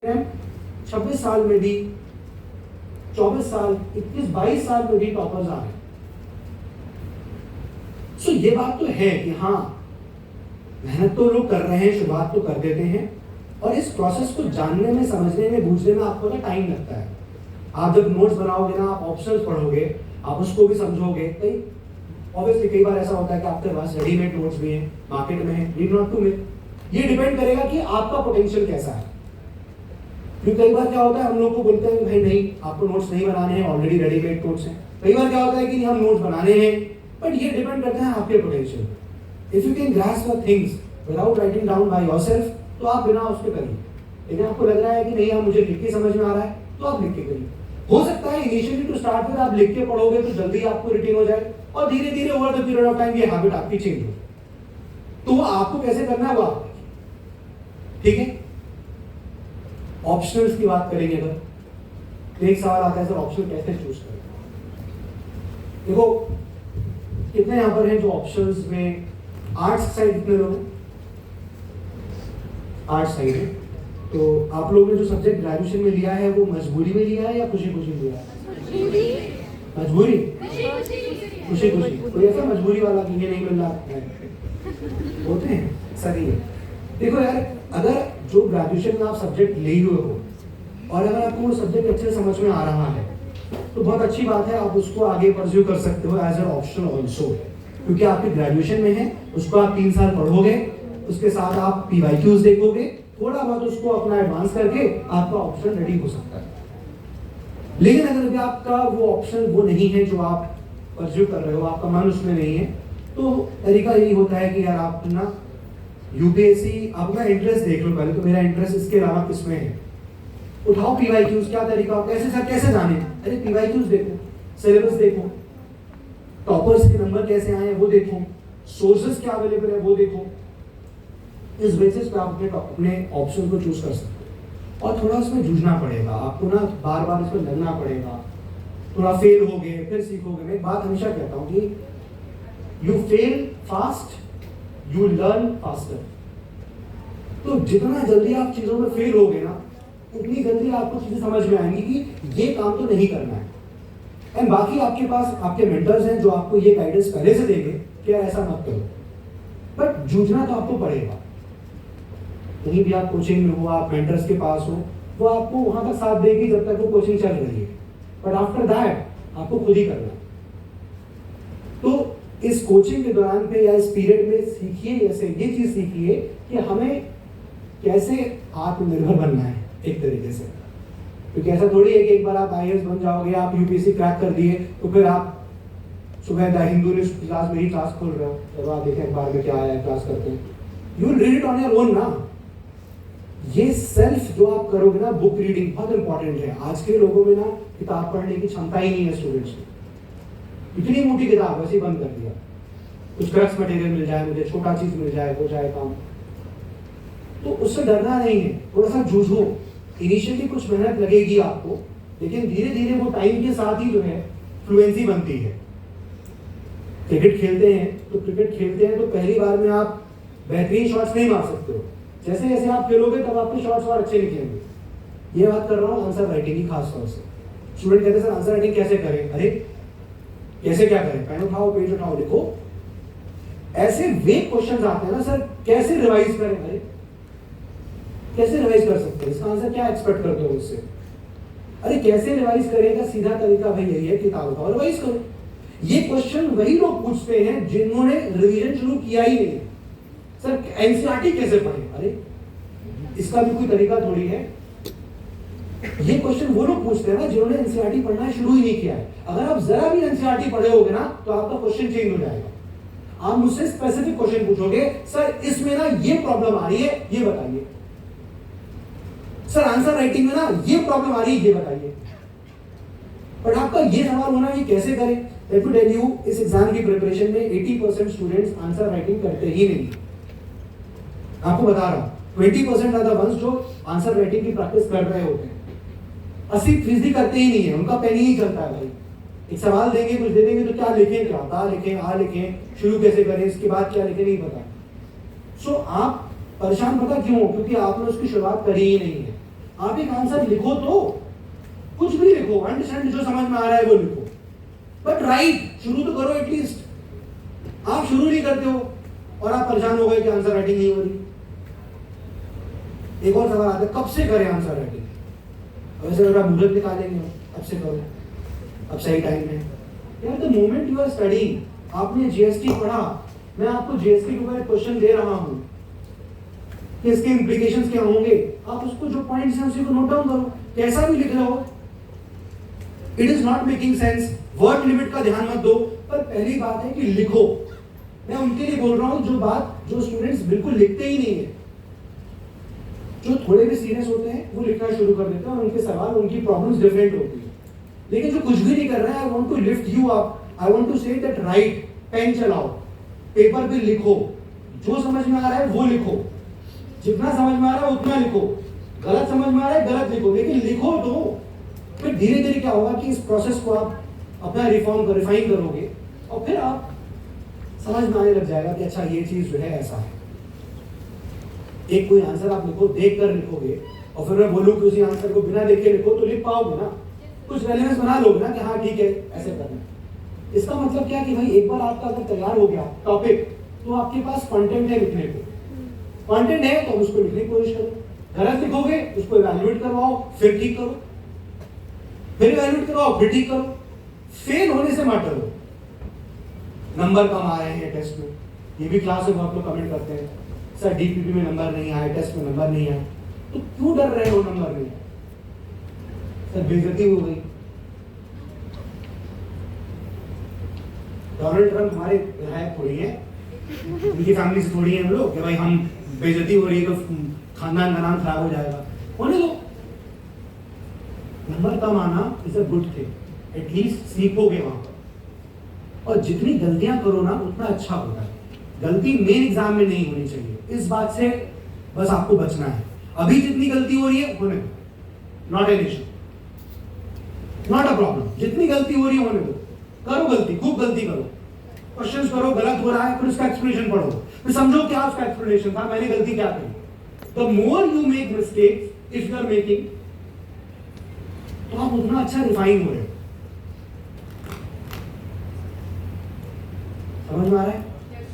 26 साल में भी, 24 साल, 21-22 साल में भी टॉपर्स आ रहे हैं। सो ये बात तो है कि हाँ, मेहनत तो लोग कर रहे हैं, शुरुआत तो कर देते हैं, और इस प्रोसेस को जानने में, समझने में, बूझने में आपको ना टाइम लगता है। आप जब नोट्स बनाओगे ना, आप ऑप्शंस पढ़ोगे, आप उसको भी समझोगे। ऑब्वियसली कई बार ऐसा होता है कि आपके पास रेडीमेड नोट्स भी हैं, मार्केट में है, नीड नॉट टू मेक। ये डिपेंड करेगा कि आपका पोटेंशियल कैसा है। क्योंकि कई बार क्या होता है, हम लोग को बोलते हैं कि भाई नहीं, आपको नोट्स नहीं बनाने हैं, ऑलरेडी रेडीमेड नोट्स हैं। कई बार क्या होता है कि हम नोट्स बनाने हैं, बट ये डिपेंड करता है आपके पोटेंशियल पे। If you can grasp the things without writing down by yourself, तो आप बिना उसके करिए। लेकिन आपको लग रहा है कि नहीं, आप मुझे लिख के समझ में आ रहा है, तो आप लिख के करिए। हो सकता है इनिशियली टू स्टार्ट विद आप लिख के पढ़ोगे तो जल्दी आपको रिटेन हो जाए, और धीरे धीरे over the period of time ये हैबिट आपकी चेंज हो। तो आपको कैसे करना है वो आप, ठीक है। ऑप्शनल्स की बात करेंगे अगर, तो एक सवाल आता है सर, ऑप्शनल कैसे चूज करें। देखो कितने यहां पर हैं जो ऑप्शंस में आर्ट्स साइड, कितने लोग हैं आर्ट्स साइड है। तो आप लोगों ने जो सब्जेक्ट ग्रेजुएशन में लिया है वो मजबूरी में लिया है या खुशी खुशी लिया है? मजबूरी, खुशी खुशी। कोई ऐसा मजबूरी वाला कि ये नहीं मिल रहा है, होते हैं सही है। देखो यार, अगर जो ग्रेजुएशन में आप सब्जेक्ट ले हुए हो और अगर आपको वो सब्जेक्ट अच्छे से समझ में आ रहा है, तो बहुत अच्छी बात है, आप उसको आगे परस्यू कर सकते हो एज एन ऑप्शन ऑल्सो। क्योंकि आपके ग्रेजुएशन में है, उसको आप 3 साल पढ़ोगे, उसके साथ आप PYQs देखोगे, थोड़ा बहुत उसको अपना एडवांस करके आपका ऑप्शन रेडी हो सकता है। लेकिन अगर भी आपका वो ऑप्शन वो नहीं है जो आप परस्यू कर रहे हो, आपका मन उसमें नहीं है, तो तरीका यही होता है कि यार आप ना यूपीएससी, अपना इंटरेस्ट देख लो पहले, तो मेरा इंटरेस्ट इसके अलावा किसमें है, उठाओ PYQs। क्या तरीका, कैसे सर कैसे जाने, अरे PYQs देखो, सिलेबस देखो, टॉपर्स के नंबर कैसे आए हैं वो देखो, सोर्सेस क्या अवेलेबल है वो देखो। इस बेसिस पे आप अपने ऑप्शन को चूज कर सकते हो। और थोड़ा उसमें जूझना पड़ेगा आपको ना, बार बार इसमें लगना पड़ेगा, थोड़ा फेल हो गए फिर सीखोगे। मैं एक बात हमेशा कहता हूँ कि you fail fast, you learn faster. तो जितना जल्दी आप चीजों में फेल होगे ना, उतनी जल्दी आपको चीजें समझ में आएंगी कि ये काम तो नहीं करना है। एंड बाकी आपके पास आपके मेंटर्स हैं जो आपको ये गाइडेंस पहले से देंगे कि ऐसा मत करो। बट जूझना तो आपको पड़ेगा। कहीं भी आप कोचिंग में हो, आप मेंटर्स के पास हो, वो आपको वहां तक साथ देगी जब तक वो कोचिंग चल रही है, बट आफ्टर दैट आपको खुद ही करना है। तो इस कोचिंग के दौरान पे या इस पीरियड में सीखिए, ऐसे ये चीज सीखिए कि हमें कैसे आत्मनिर्भर बनना है एक तरीके से। क्योंकि ऐसा थोड़ी है कि एक बार आप IAS बन जाओगे, आप UPSC क्रैक कर दिए, तो फिर आप सुबह द हिंदू न्यूज क्लास में ही क्लास खोल रहे हो, जब आप देखें अखबार में क्या आया क्लास करते हैं, you will read it on your own ना। ये सेल्फ जो आप करोगे ना, बुक रीडिंग बहुत इंपॉर्टेंट है। आज के लोगों में ना किताब पढ़ने की क्षमता ही नहीं है स्टूडेंट्स की। इतनी मोटी किताब वैसे ही बंद कर दिया, कुछ क्रक्स मटेरियल मिल जाए, मुझे छोटा चीज मिल जाए, हो जाए काम। तो उससे डरना नहीं है, थोड़ा सा जूझो। इनिशियली कुछ मेहनत लगेगी आपको, लेकिन धीरे धीरे वो टाइम के साथ ही जो है फ्लुएंसी बनती है। क्रिकेट खेलते हैं तो पहली बार में आप बेहतरीन शॉट्स नहीं मार सकते हो। जैसे जैसे आप खेलोगे तब आपके शॉट्स और अच्छे निकलेंगे। ये बात कर रहा हूँ आंसर राइटिंग की खास तौर से। स्टूडेंट कहते हैं सर आंसर राइटिंग कैसे करें? अरे कैसे क्या करें? पेन उठाओ, पेज उठाओ, लिखो। ऐसे वे क्वेश्चन आते हैं ना सर, कैसे रिवाइज करें? अरे कैसे रिवाइज कर सकते हैं? इसका आंसर क्या एक्सपेक्ट करते हो उससे? अरे कैसे रिवाइज करेगा? सीधा तरीका भाई यही है, किताब उठाओ रिवाइज करो। ये क्वेश्चन वही लोग पूछते हैं जिन्होंने रिवीजन शुरू किया ही नहीं। सर एनसीईआरटी कैसे पढ़े? अरे इसका भी कोई तरीका थोड़ी है। ये क्वेश्चन वो लोग पूछते हैं ना जिन्होंने एनसीईआरटी पढ़ना शुरू ही नहीं किया है। अगर आप जरा भी एनसीईआरटी पढ़े होगे ना, तो आपका क्वेश्चन चेंज हो जाएगा। आप मुझसे स्पेसिफिक क्वेश्चन पूछोगे, सर इसमें ना ये प्रॉब्लम आ रही है, ये बताइए। सर आंसर राइटिंग में ना ये प्रॉब्लम आ रही है, ये बताइए। बट आपका ये सवाल होना कि कैसे करें? लेट मी टेल यू, इस एग्जाम की प्रिपरेशन में 80% स्टूडेंट्स आंसर राइटिंग करते ही नहीं। आपको बता रहा हूं, 20% आर द वंस जो आंसर राइटिंग की प्रैक्टिस कर रहे होते हैं। 80% करते ही नहीं है, उनका पेन ही चलता है भाई। एक सवाल देंगे, कुछ दे देंगे, तो क्या लिखें, क्या ता लिखें, आ लिखें, शुरू कैसे करें, इसके बाद क्या लिखें, नहीं पता। सो आप परेशान पता क्यों? क्योंकि आपने उसकी शुरुआत करी ही नहीं है। आप एक आंसर लिखो तो, कुछ भी लिखो, अंडरस्टैंड, जो समझ में आ रहा है वो लिखो, बट राइट शुरू तो करो एटलीस्ट। आप शुरू नहीं करते हो और आप परेशान हो गए कि आंसर राइटिंग नहीं हो रही। एक और सवाल आता है, कब से करें आंसर राइटिंग? वैसे अगर आप मुहूर्त निकालेंगे अब से करो, अब सही टाइम है यार। The moment you are studying, आपने जीएसटी पढ़ा, मैं आपको जीएसटी के ऊपर क्वेश्चन दे रहा हूं कि इसके इंप्लीकेशंस क्या होंगे, आप उसको जो पॉइंट्स हैं उसी को नोट डाउन करो, कैसा भी लिख रहे हो। It is not making sense, word limit का ध्यान मत दो, पर पहली बात है कि लिखो। मैं उनके लिए बोल रहा हूं जो स्टूडेंट्स बिल्कुल लिखते ही नहीं है, जो थोड़े भी सीरियस होते हैं वो लिखना शुरू कर देते हैं और उनके सवाल, उनकी प्रॉब्लम्स डिफरेंट होती है। लेकिन जो कुछ भी नहीं कर रहा है, I want to lift you up, I want to say that right, pen चलाओ, पेपर पे लिखो, जो समझ में आ रहा है वो लिखो, जितना समझ में आ रहा है उतना लिखो, गलत समझ में आ रहा है गलत लिखो, लेकिन लिखो तो। फिर धीरे धीरे क्या होगा कि इस प्रोसेस को आप अपना रिफाइन करोगे और फिर आप समझ में आने लग जाएगा कि अच्छा ये चीज जो है ऐसा है। एक कोई आंसर आप लिखो, देख कर लिखोगे, और फिर मैं बोलूं कि उसी आंसर को बिना देखे लिखो तो लिख पाओगे ना, कुछ रेलेवेंस बना लोगे ना कि हाँ ठीक है ऐसे करना। इसका मतलब क्या कि भाई एक बार आपका अगर तैयार हो गया टॉपिक, तो आपके पास कंटेंट है लिखने को, कंटेंट है तो उसको लिखने की कोशिश करो। गलत लिखोगे उसको इवैल्यूएट करवाओ, फिर ठीक करो, फिर इवैल्यूएट करवाओ, फिर ठीक करो। फेल होने से मत डरो। नंबर कम आ रहे हैं टेस्ट में, ये भी क्लास में बहुत लोग कमेंट करते हैं, सर डीपीपी में नंबर नहीं आए, टेस्ट में नंबर नहीं आए, तो क्यों डर रहे हो नंबर नहीं आए? सर बेइज्जती हो गई। डोनाल्ड ट्रंप हमारे विधायक थोड़ी है, उनकी फैमिली से थोड़ी है हम लोग कि भाई हम बेइज्जती हो रही है तो खानदान का नाम खराब हो जाएगा, होने दो। नंबर कम आना is a good thing, at least सीखोगे वहां पर, और जितनी गलतियां करो ना उतना अच्छा होता है। गलती मेन एग्जाम में नहीं होनी चाहिए, इस बात से बस आपको बचना है। अभी जितनी गलती हो रही है होने दो, not an issue, not a problem. जितनी गलती हो रही है होने दो, करो गलती, खूब गलती करो, क्वेश्चंस करो, गलत हो रहा है फिर उसका एक्सप्लेनेशन पढ़ो, फिर समझो क्या उसका एक्सप्लेनेशन था, मैंने गलती क्या की। The more you make mistakes if you are making, तो आप उतना अच्छा रिफाइन हो रहे हो। समझ में आ रहा है?